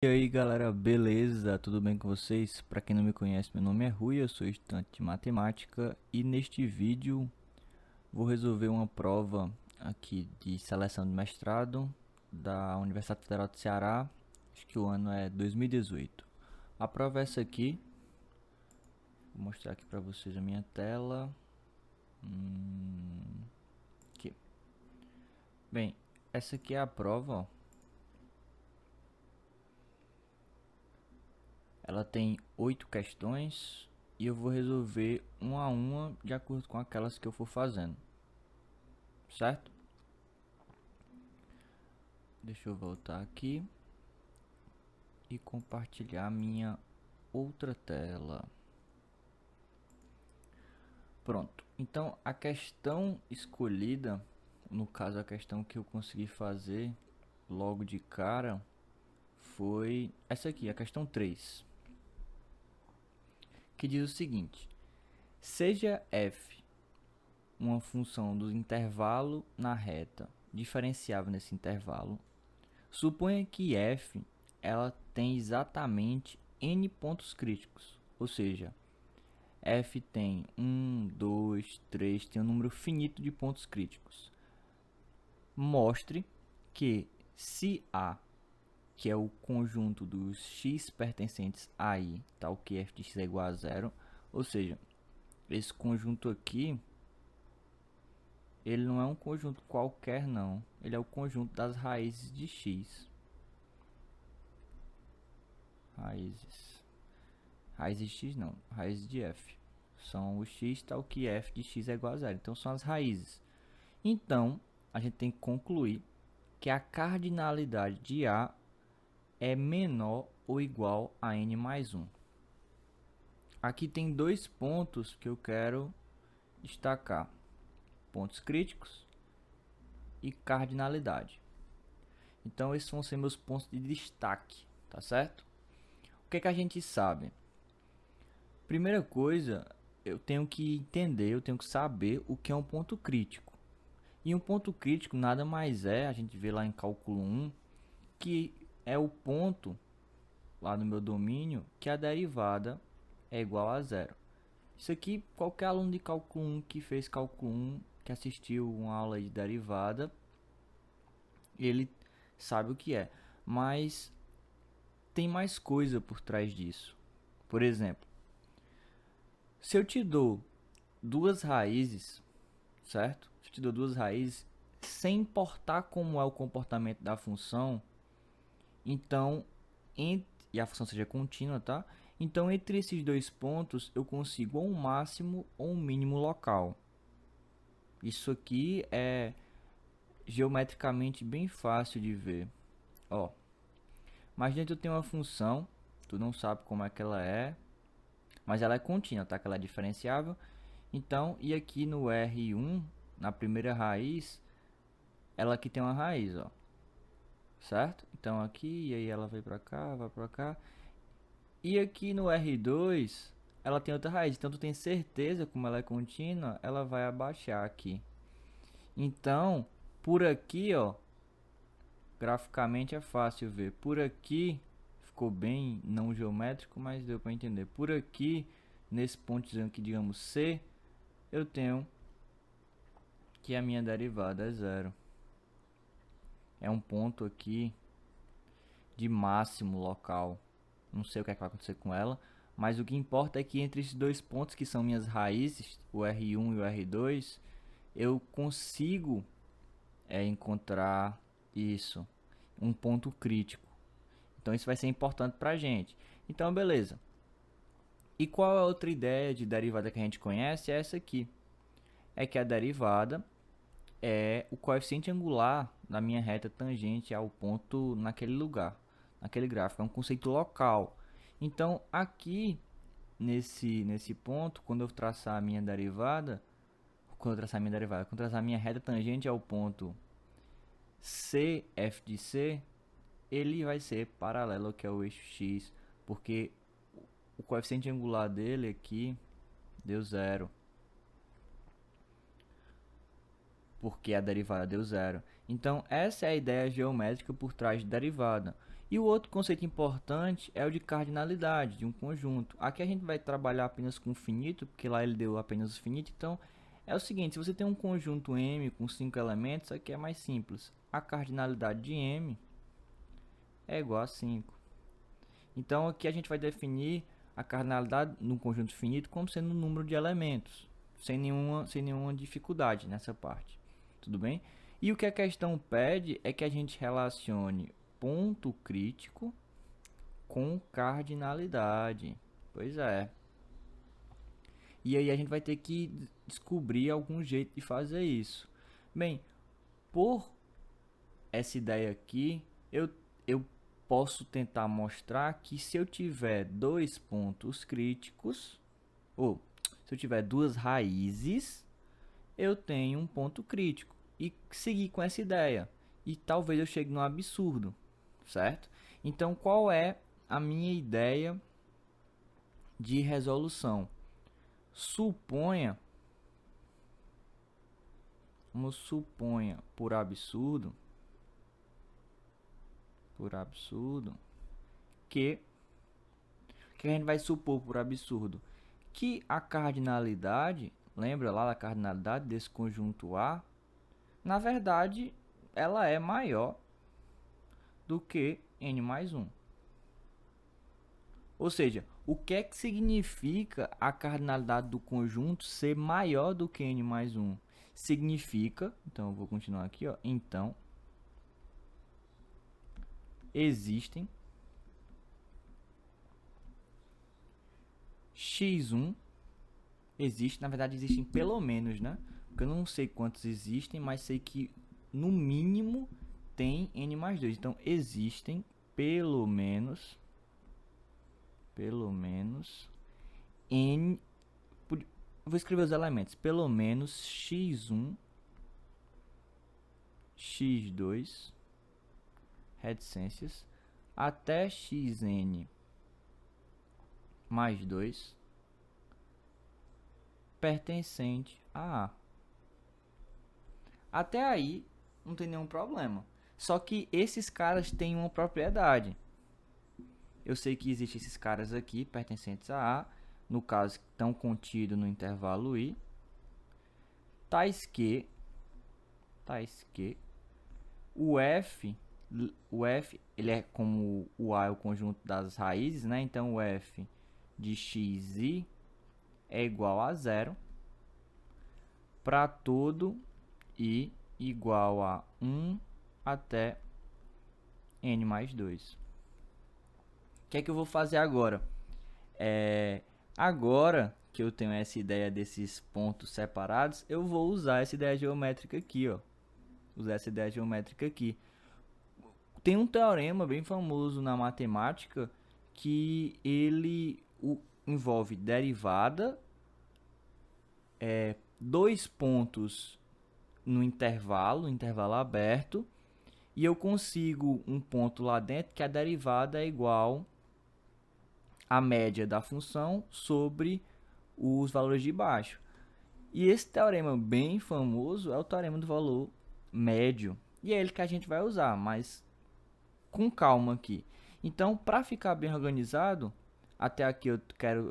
E aí galera, beleza? Tudo bem com vocês? Para quem não me conhece, meu nome é Rui, eu sou estudante de matemática e neste vídeo vou resolver uma prova aqui de seleção de mestrado da Universidade Federal do Ceará, acho que o ano é 2018. A prova é essa aqui, vou mostrar aqui para vocês a minha tela. Aqui. Bem, essa aqui é a prova, ó. Ela tem 8 questões e eu vou resolver uma a uma de acordo com aquelas que eu for fazendo, certo? Deixa eu voltar aqui e compartilhar minha outra tela. Pronto. Então a questão escolhida, no caso a questão que eu consegui fazer logo de cara, foi essa aqui, a questão 3, que diz o seguinte: seja f uma função do intervalo na reta diferenciável nesse intervalo, suponha que f ela tem exatamente n pontos críticos, ou seja, f tem 1, 2, 3, tem um número finito de pontos críticos. Mostre que se A, que é o conjunto dos x pertencentes a I, tal que f de x é igual a zero, ou seja, esse conjunto aqui, ele não é um conjunto qualquer não, ele é o conjunto das raízes de x. Raízes de x não, raízes de f. São o x tal que f de x é igual a zero. Então são as raízes. Então a gente tem que concluir que a cardinalidade de A é menor ou igual a n mais 1. Aqui tem dois pontos que eu quero destacar: pontos críticos e cardinalidade. Então esses vão ser meus pontos de destaque, tá certo? O que é que a gente sabe? Primeira coisa, eu tenho que entender, eu tenho que saber o que é um ponto crítico. E um ponto crítico nada mais é, a gente vê lá em cálculo 1, que é o ponto, lá no meu domínio, que a derivada é igual a zero. Isso aqui, qualquer aluno de cálculo 1 que fez cálculo 1, que assistiu uma aula de derivada, ele sabe o que é. Mas tem mais coisa por trás disso. Por exemplo, se eu te dou duas raízes, certo? Se eu te dou duas raízes, sem importar como é o comportamento da função, então, e a função seja contínua, tá? Então, entre esses dois pontos, eu consigo ou um máximo ou um mínimo local. Isso aqui é geometricamente bem fácil de ver. Ó, imagina que tu tem uma função, tu não sabe como é que ela é, mas ela é contínua, tá? Que ela é diferenciável. Então, e aqui no R1, na primeira raiz, ela aqui tem uma raiz, ó. Certo? Então aqui, e aí ela vai pra cá, vai pra cá. E aqui no R2, ela tem outra raiz. Então tu tem certeza, como ela é contínua, ela vai abaixar aqui. Então, por aqui, ó, graficamente é fácil ver. Por aqui, ficou bem não geométrico, mas deu pra entender. Por aqui, nesse pontozinho aqui, digamos C, eu tenho que a minha derivada é zero. É um ponto aqui de máximo local. Não sei o que é que vai acontecer com ela, mas o que importa é que entre esses dois pontos que são minhas raízes, o R1 e o R2, eu consigo encontrar isso, um ponto crítico. Então isso vai ser importante pra gente. Então beleza. E qual é a outra ideia de derivada que a gente conhece? É essa aqui. É que a derivada é o coeficiente angular da minha reta tangente ao ponto naquele lugar, naquele gráfico. É um conceito local. Então aqui nesse ponto, quando eu traçar a minha derivada, quando eu traçar a minha reta tangente ao ponto C, f de C, ele vai ser paralelo ao que é o eixo x, porque o coeficiente angular dele aqui deu zero, porque a derivada deu zero. Então essa é a ideia geométrica por trás de derivada. E o outro conceito importante é o de cardinalidade de um conjunto. Aqui a gente vai trabalhar apenas com finito, porque lá ele deu apenas o finito. Então, é o seguinte, se você tem um conjunto M com 5 elementos, aqui é mais simples. A cardinalidade de M é igual a 5. Então, aqui a gente vai definir a cardinalidade no conjunto finito como sendo o número de elementos, sem nenhuma dificuldade nessa parte. Tudo bem? E o que a questão pede é que a gente relacione ponto crítico com cardinalidade. Pois é. E aí a gente vai ter que descobrir algum jeito de fazer isso. Bem, por essa ideia aqui, eu posso tentar mostrar que se eu tiver dois pontos críticos, ou se eu tiver duas raízes, eu tenho um ponto crítico. E seguir com essa ideia. E talvez eu chegue no absurdo, certo? Então, qual é a minha ideia de resolução? Suponha por absurdo, que a gente vai supor por absurdo que a cardinalidade, lembra lá da cardinalidade desse conjunto A, na verdade ela é maior do que n mais 1. Ou seja, o que é que significa a cardinalidade do conjunto ser maior do que n mais 1? Significa, então eu vou continuar aqui, ó, então existem x1, na verdade existem pelo menos, né? Porque eu não sei quantos existem, mas sei que no mínimo tem n mais 2. Então existem pelo menos n, vou escrever os elementos, pelo menos x1, x2, reticências, até xn mais 2 pertencente a A. Até aí não tem nenhum problema. Só que esses caras têm uma propriedade. Eu sei que existem esses caras aqui pertencentes a A, no caso estão contidos no intervalo I, tais que o F ele é como o A é o conjunto das raízes, né? Então o F de xi é igual a 0 para todo I igual a 1 até n mais 2. O que é que eu vou fazer agora? Agora que eu tenho essa ideia desses pontos separados, eu vou usar essa ideia geométrica aqui, ó. Tem um teorema bem famoso na matemática que ele envolve derivada, dois pontos no intervalo aberto, e eu consigo um ponto lá dentro que a derivada é igual à média da função sobre os valores de baixo. E esse teorema bem famoso é o teorema do valor médio. E é ele que a gente vai usar, mas com calma aqui. Então, para ficar bem organizado, até aqui eu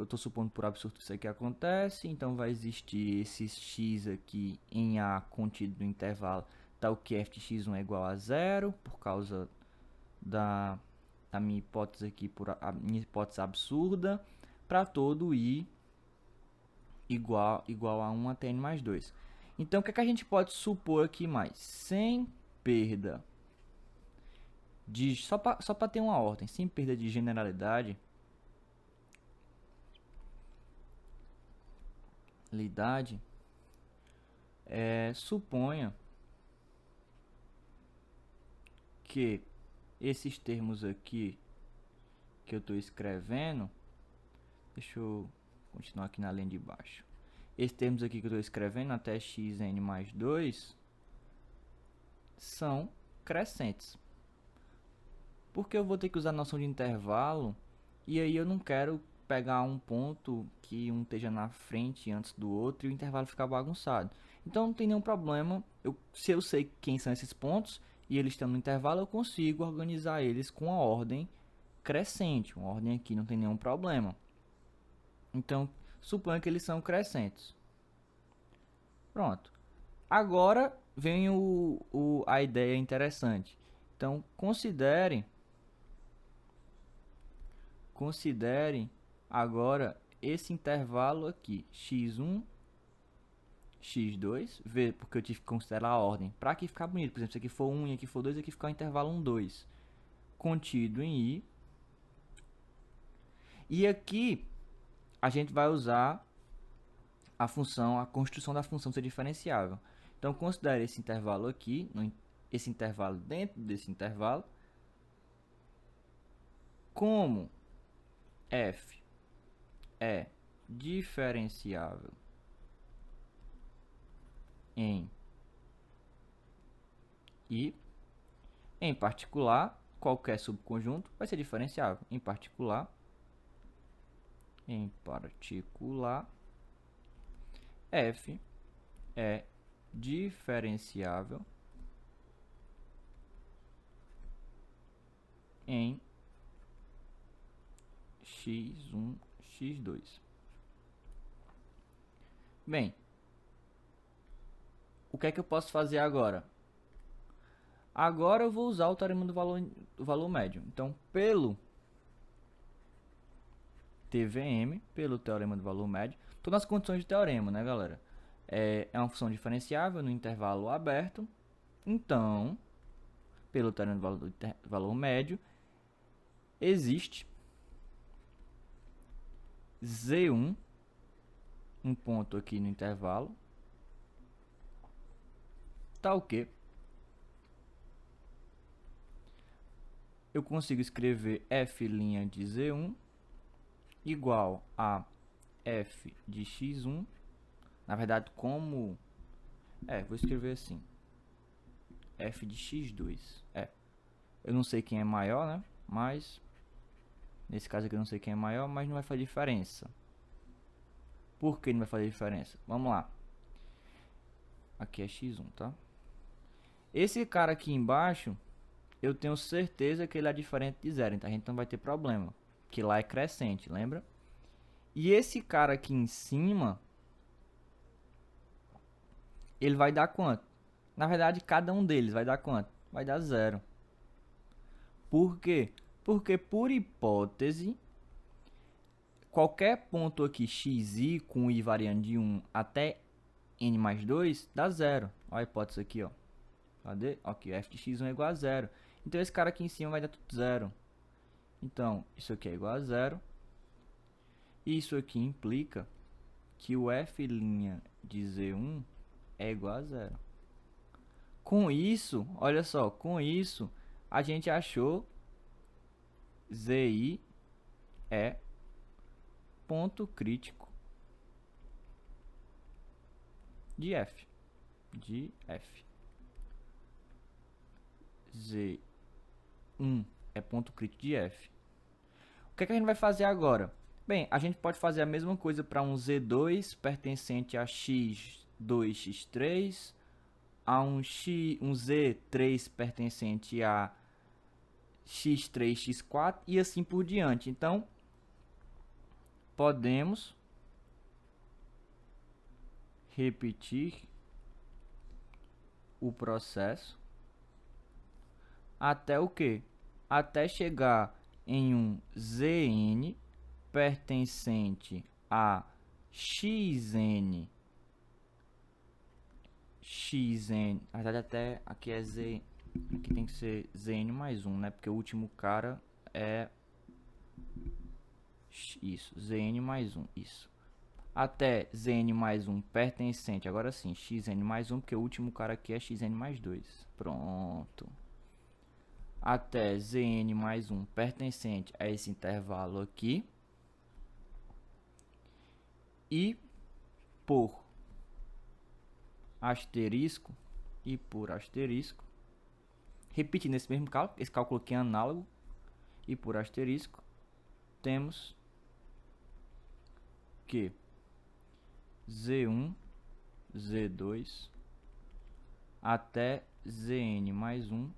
estou supondo por absurdo isso aqui acontece, então vai existir esse x aqui em A contido no intervalo, tal que f de x1 é igual a 0, por causa da minha hipótese aqui, a minha hipótese absurda, para todo I igual a 1 até n mais 2. Então, o que é que a gente pode supor aqui mais? Sem perda de... Só para ter uma ordem, sem perda de generalidade, suponha que esses termos aqui que eu estou escrevendo, deixa eu continuar aqui na linha de baixo. Esses termos aqui que eu estou escrevendo até xn mais 2 são crescentes. Porque eu vou ter que usar a noção de intervalo, e aí eu não quero pegar um ponto que um esteja na frente antes do outro e o intervalo ficar bagunçado. Então não tem nenhum problema, se eu sei quem são esses pontos, e eles estão no intervalo, eu consigo organizar eles com a ordem crescente. Uma ordem aqui não tem nenhum problema. Então, suponha que eles são crescentes. Pronto. Agora vem a ideia interessante. Então, considerem agora esse intervalo aqui, x1, x2, porque eu tive que considerar a ordem, para que ficar bonito. Por exemplo, se aqui for 1 e aqui for 2, aqui ficar o intervalo 1, 2, contido em i. E aqui a gente vai usar a construção da função ser diferenciável. Então, considere esse intervalo aqui, esse intervalo dentro desse intervalo, como f é diferenciável em i, em particular, qualquer subconjunto vai ser diferenciável. Em particular, f é diferenciável em x1, x2. Bem, o que é que eu posso fazer agora? Agora eu vou usar o teorema do valor médio. Então, pelo TVM, pelo teorema do valor médio, todas as condições de teorema, né, galera? É uma função diferenciável no intervalo aberto. Então, pelo teorema do valor médio, existe Z1, um ponto aqui no intervalo, tal que eu consigo escrever f' de Z1 igual a f de x1. Na verdade, vou escrever assim, f de x2. Eu não sei quem é maior, né? Mas nesse caso aqui eu não sei quem é maior, mas não vai fazer diferença. Por que não vai fazer diferença? Vamos lá. Aqui é x1, tá? Esse cara aqui embaixo, eu tenho certeza que ele é diferente de zero, então a gente não vai ter problema, que lá é crescente, lembra? E esse cara aqui em cima, ele vai dar quanto? Na verdade, cada um deles vai dar quanto? Vai dar zero. Por quê? Porque, por hipótese, qualquer ponto aqui xi com i variando de 1 até n mais 2 dá zero. Olha a hipótese aqui, ó. Cadê? Aqui, f de x1 é igual a zero. Então, esse cara aqui em cima vai dar tudo zero. Então, isso aqui é igual a zero. Isso aqui implica que o f' de z1 é igual a zero. Com isso, olha só, com isso, a gente achou zi é ponto crítico de f. Z1 é ponto crítico de f. O que é que a gente vai fazer agora? Bem, a gente pode fazer a mesma coisa para um Z2 pertencente a x2, x3, a um Z3 pertencente a x3, x4 e assim por diante. Então, podemos repetir o processo até o quê? Até chegar em um Zn pertencente a xn, na verdade até aqui é z, aqui tem que ser zn mais 1, né? Porque o último cara é isso, zn mais 1, isso. Até zn mais 1 pertencente, agora sim, xn mais 1, porque o último cara aqui é xn mais 2. Pronto. Até zn mais 1 pertencente a esse intervalo aqui. E por asterisco, repetindo esse mesmo cálculo, esse cálculo aqui é análogo, e por asterisco, temos que Z1, Z2, até Zn mais 1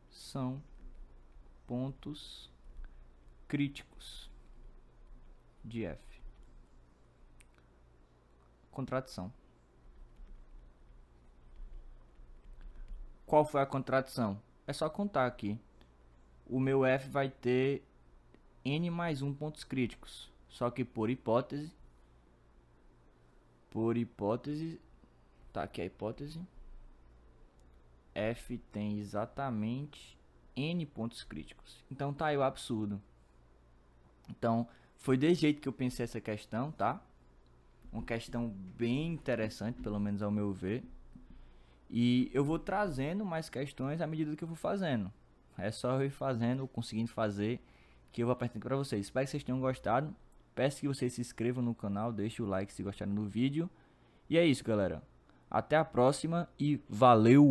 são pontos críticos de F. Contradição. Qual foi a contradição? É só contar aqui. O meu F vai ter N mais 1 pontos críticos. Só que por hipótese, tá aqui a hipótese, F tem exatamente N pontos críticos. Então tá aí o absurdo. Então foi desse jeito que eu pensei essa questão, tá? Uma questão bem interessante, pelo menos ao meu ver. E eu vou trazendo mais questões à medida que eu vou fazendo. É só eu ir fazendo, conseguindo fazer, que eu vou apresentando para vocês. Espero que vocês tenham gostado. Peço que vocês se inscrevam no canal, deixem o like se gostaram do vídeo. E é isso, galera. Até a próxima e valeu!